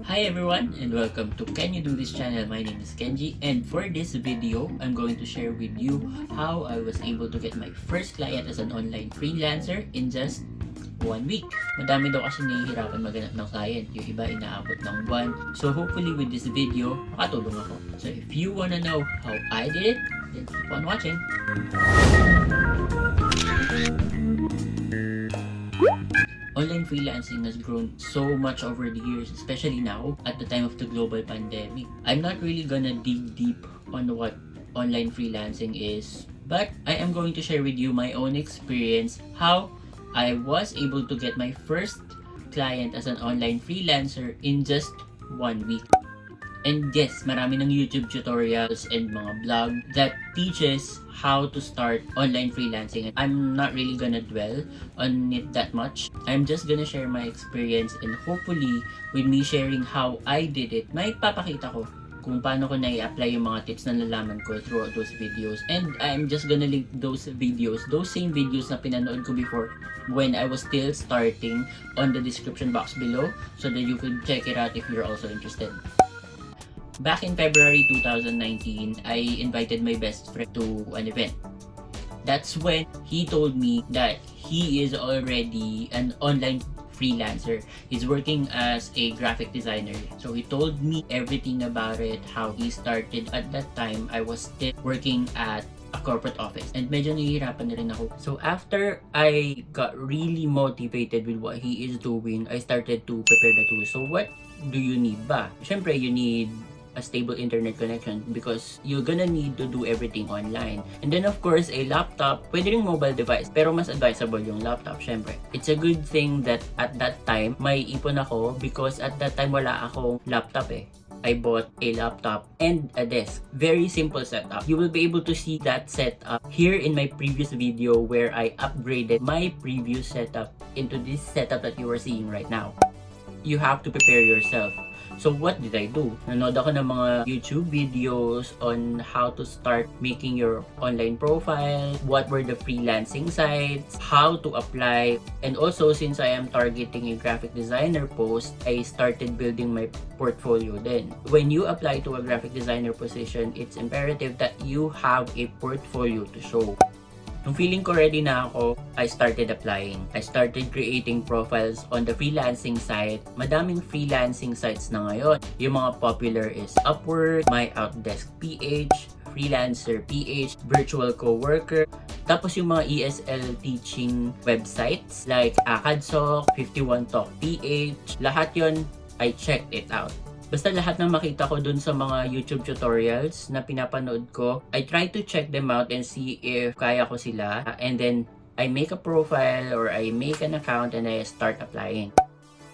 Hi everyone and welcome to Can You Do This channel. My name is Kenji and for this video, I'm going to share with you how I was able to get my first client as an online freelancer in just 1 week. Madami daw kasi nahihirapan maghanap ng client. Yung iba inaabot ng buwan. So hopefully with this video, makatulong ako. So if you wanna know how I did it, then keep on watching. Online freelancing has grown so much over the years, especially now at the time of the global pandemic. I'm not really gonna dig deep on what online freelancing is, but I am going to share with you my own experience, how I was able to get my first client as an online freelancer in just 1 week. And yes, marami ng YouTube tutorials and mga blog that teaches how to start online freelancing. I'm not really gonna dwell on it that much. I'm just gonna share my experience and hopefully with me sharing how I did it, may papakita ko kung paano ko na-i-apply yung mga tips na nalaman ko throughout those videos. And I'm just gonna link those videos, those same videos na pinanood ko before when I was still starting, on the description box below so that you could check it out if you're also interested. Back in February 2019, I invited my best friend to an event. That's when he told me that he is already an online freelancer. He's working as a graphic designer. So he told me everything about it, how he started. At that time, I was still working at a corporate office and medyo nahihirapan na rin ako. So after I got really motivated with what he is doing, I started to prepare the tools. So what do you need ba? Syempre, you need a stable internet connection because you're gonna need to do everything online. And then of course, a laptop, pwede ring mobile device, pero mas advisable yung laptop, syempre. It's a good thing that at that time, may ipon ako because at that time wala akong laptop eh. I bought a laptop and a desk. Very simple setup. You will be able to see that setup here in my previous video where I upgraded my previous setup into this setup that you are seeing right now. You have to prepare yourself. So what did I do? Nanood ako ng mga YouTube videos on how to start making your online profile, what were the freelancing sites, how to apply, and also since I am targeting a graphic designer post, I started building my portfolio then. When you apply to a graphic designer position, it's imperative that you have a portfolio to show. Nung feeling ko ready na ako, I started applying. I started creating profiles on the freelancing site. Madaming freelancing sites na ngayon. Yung mga popular is Upwork, nagbabalak, Freelancer.ph, Virtual Coworker. Tapos yung mga ESL teaching websites like Akadsoc, 51talk.ph. Lahat yon, I checked it out. Basta lahat ng makita ko dun sa mga YouTube tutorials na pinapanood ko, I try to check them out and see if kaya ko sila. And then, I make a profile or I make an account and I start applying.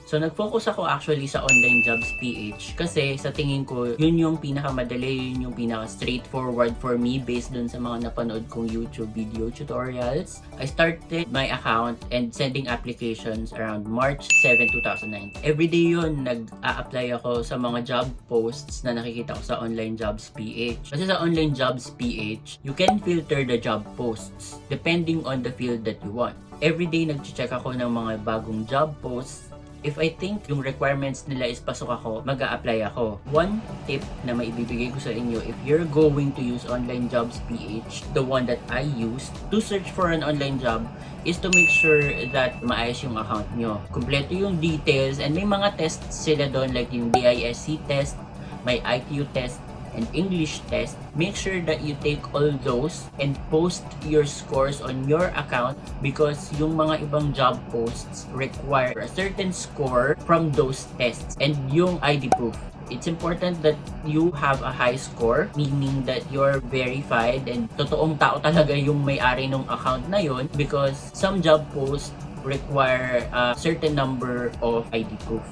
So, nag-focus ako actually sa OnlineJobs.ph kasi sa tingin ko, yun yung pinakamadali, yun yung pinaka-straightforward for me based dun sa mga napanood kong YouTube video tutorials. I started my account and sending applications around March 7, 2009. Everyday yun, nag-a-apply ako sa mga job posts na nakikita ko sa OnlineJobsPH. Kasi sa OnlineJobsPH, you can filter the job posts depending on the field that you want. Everyday, nag-check ako ng mga bagong job posts. If I think yung requirements nila is pasok ako, mag-a-apply ako. One tip na maibibigay ko sa inyo, if you're going to use OnlineJobsPH, the one that I used to search for an online job, is to make sure that maayos yung account nyo. Kompleto yung details, and may mga tests sila doon like yung DISC test, may IQ test, and English test. Make sure that you take all those and post your scores on your account because yung mga ibang job posts require a certain score from those tests and yung ID proof. It's important that you have a high score, meaning that you're verified and totoong tao talaga yung may-ari ng account na yun because some job posts require a certain number of ID proof.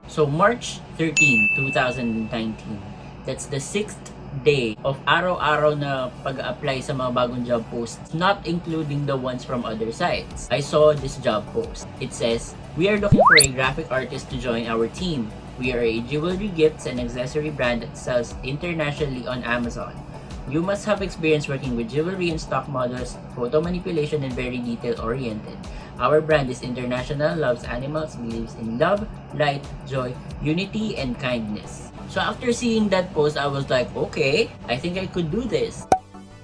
So March 13, 2019, that's the 6th day of araw-araw na pag-apply sa mga bagong job posts, not including the ones from other sites. I saw this job post. It says, "We are looking for a graphic artist to join our team. We are a jewelry gifts and accessory brand that sells internationally on Amazon. You must have experience working with jewelry and stock models, photo manipulation, and very detail-oriented. Our brand is international, loves animals, believes in love, light, joy, unity, and kindness. So after seeing that post, I was like, okay, I think I could do this.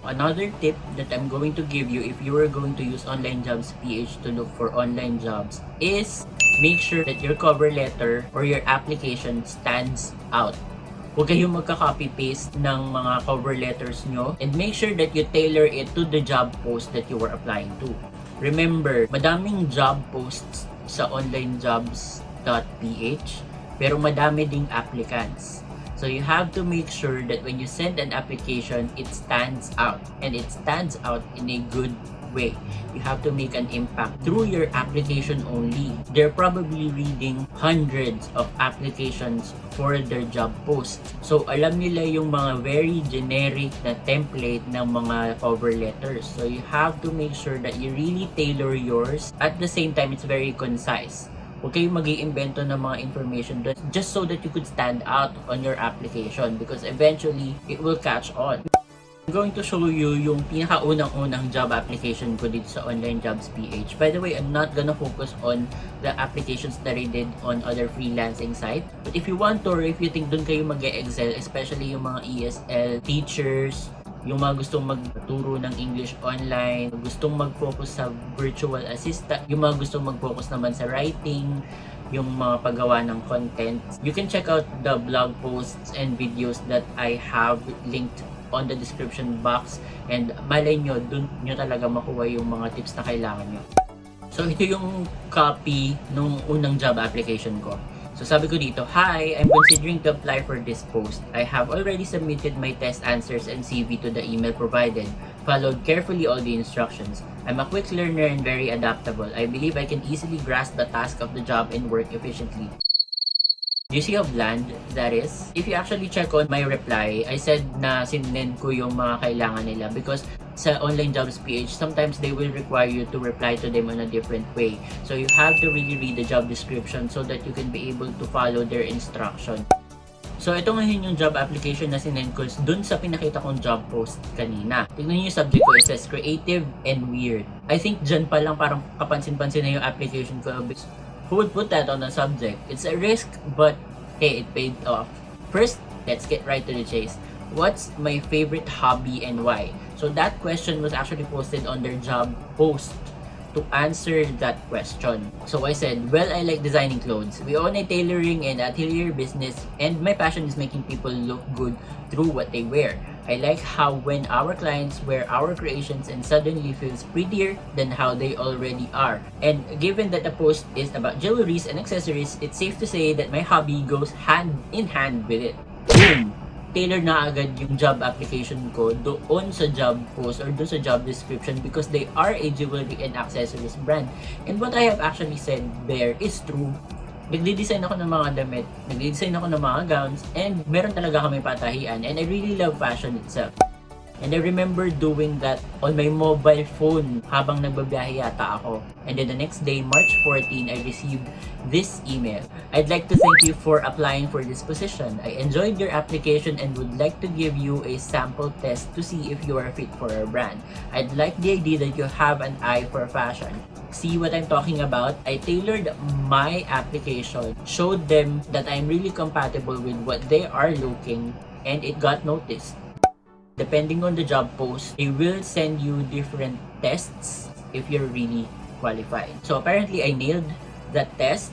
Another tip that I'm going to give you if you are going to use OnlineJobsPH to look for online jobs is make sure that your cover letter or your application stands out. Huwag kayong magka-copy-paste ng mga cover letters nyo, and make sure that you tailor it to the job post that you are applying to. Remember, madaming job posts sa OnlineJobs.ph pero madami ding applicants. So you have to make sure that when you send an application, it stands out, and it stands out in a good way. You have to make an impact through your application only. They're probably reading hundreds of applications for their job post. So alam nila yung mga very generic na template ng mga cover letters. So you have to make sure that you really tailor yours. At the same time, it's very concise. Huwag kayong mag-iimbento ng mga information just so that you could stand out on your application, because eventually, it will catch on. I'm going to show you yung pinakaunang-unang job application ko dito sa OnlineJobsPH. By the way, I'm not gonna focus on the applications that I did on other freelancing site. But if you want to, or if you think dun kayo mag-excel, especially yung mga ESL teachers, yung mga gustong magturo ng English online, gustong mag-focus sa virtual assistant, yung mga gustong mag-focus naman sa writing, yung mga paggawa ng content, you can check out the blog posts and videos that I have linked on the description box, and malay nyo, dun nyo talaga makuha yung mga tips na kailangan nyo. So ito yung copy nung unang job application ko. So sabi ko dito, "Hi, I'm considering to apply for this post. I have already submitted my test answers and CV to the email provided. Followed carefully all the instructions. I'm a quick learner and very adaptable. I believe I can easily grasp the task of the job and work efficiently." Do you see how bland that is? If you actually check on my reply, I said na sinend ko yung mga kailangan nila, because sa OnlineJobsPH, sometimes they will require you to reply to them in a different way. So you have to really read the job description so that you can be able to follow their instruction. So ito ngayon yung job application na sinend ko dun sa pinakita kong job post kanina. Tignan niyo yung subject ko, it says creative and weird. I think dyan pa lang parang kapansin-pansin na yung application ko. Who would put that on a subject? It's a risk, but hey, it paid off. First, let's get right to the chase. What's my favorite hobby and why? So that question was actually posted on their job post to answer that question. So I said, well, I like designing clothes. We own a tailoring and atelier business, and my passion is making people look good through what they wear. I like how when our clients wear our creations and suddenly feels prettier than how they already are. And given that the post is about jewelries and accessories, it's safe to say that my hobby goes hand in hand with it. Boom! Tailor na agad yung job application ko doon sa job post or doon sa job description, because they are a jewelry and accessories brand. And what I have actually said there is true. Nagdi-design ako ng mga damit, nagdi-design ako ng mga gowns, and meron talaga kami patahian, and I really love fashion itself. And I remember doing that on my mobile phone habang nagbabiyahe yata ako. And then the next day, March 14, I received this email. I'd like to thank you for applying for this position. I enjoyed your application and would like to give you a sample test to see if you are fit for our brand. I'd like the idea that you have an eye for fashion. See what I'm talking about? I tailored my application, showed them that I'm really compatible with what they are looking, and it got noticed. Depending on the job post, they will send you different tests if you're really qualified. So apparently I nailed that test,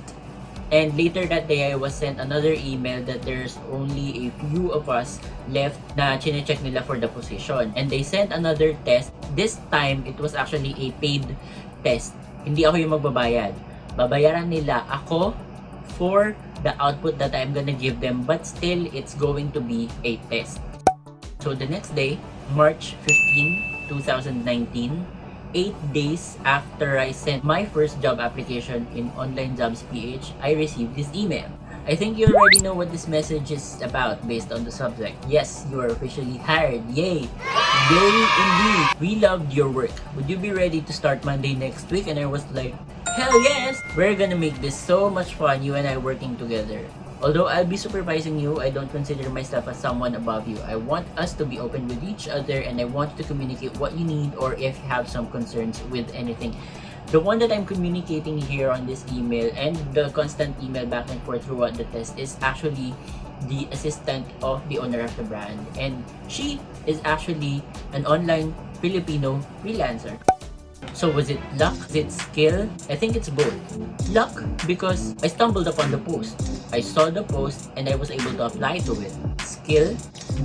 and later that day I was sent another email that there's only a few of us left na chine-check nila for the position. And they sent another test. This time, it was actually a paid test. Hindi ako yung magbabayad. Babayaran nila ako for the output that I'm gonna give them, but still, it's going to be a test. So the next day, March 15, 2019, 8 days after I sent my first job application in OnlineJobsPH, I received this email. I think you already know what this message is about based on the subject. Yes, you are officially hired. Yay! Yay indeed! We loved your work. Would you be ready to start Monday next week? And I was like, hell yes! We're gonna make this so much fun, you and I working together. Although I'll be supervising you, I don't consider myself as someone above you. I want us to be open with each other, and I want you to communicate what you need or if you have some concerns with anything The one that I'm communicating here on this email and the constant email back and forth throughout the test is actually the assistant of the owner of the brand, and she is actually an online Filipino freelancer. So was it luck? Was it skill? I think it's both. Luck because I stumbled upon the post. I saw the post and I was able to apply to it. Skill?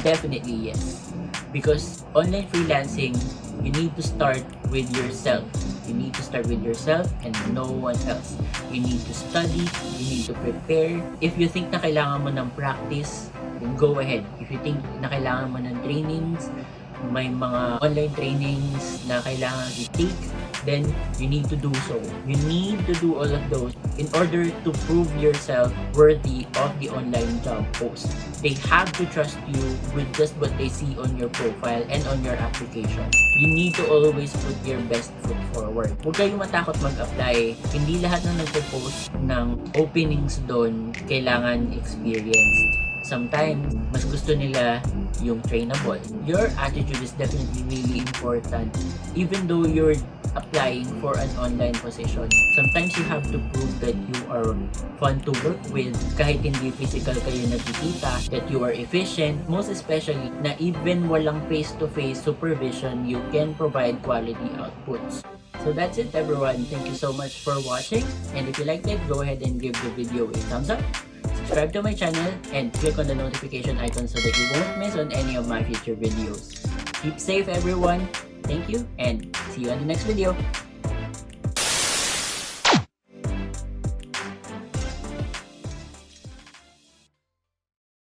Definitely yes. Because online freelancing, you need to start with yourself. You need to start with yourself and no one else. You need to study, you need to prepare. If you think na kailangan mo ng practice, then go ahead. If you think na kailangan mo ng trainings, may mga online trainings na kailangan i-take, then you need to do so. You need to do all of those in order to prove yourself worthy of the online job post. They have to trust you with just what they see on your profile and on your application. You need to always put your best foot forward. Huwag kayong matakot mag-apply. Hindi lahat ng nagpo-post ng openings doon kailangan experienced. Sometimes, mas gusto nila yung trainable. Your attitude is definitely really important. Even though you're applying for an online position, sometimes you have to prove that you are fun to work with, kahit hindi physical kayo nagkikita, that you are efficient, most especially na even walang face-to-face supervision, you can provide quality outputs. So that's it everyone. Thank you so much for watching, and if you liked it, go ahead and give the video a thumbs up. Subscribe to my channel and click on the notification icon so that you won't miss on any of my future videos. Keep safe everyone. Thank you and see you on the next video.